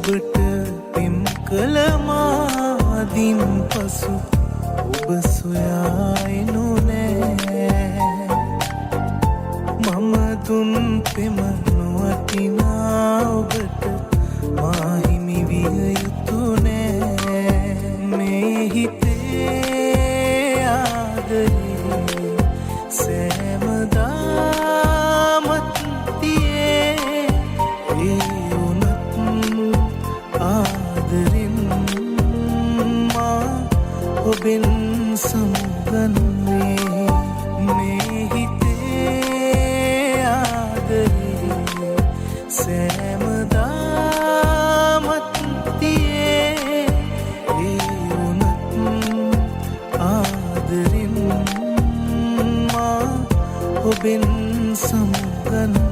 ඔබට පිම් කළ මාදින් පසු ඔබ සොයායිනු නෑ මම දුන් පෙම නොවටිනා ඔබට මාහිමි විය යුතු නෑ මේ හිතේ ආදරේ සෑමදාමත් තියේ ඒ වුණත් ආදරෙන් මා ඔබෙන් සමුගන්නේ මේ හිතේ ආදරේ සෑමදාමත් තියේ ඒ වුණත් ආදරෙන් මා ඔබෙන් සමුගන්නේ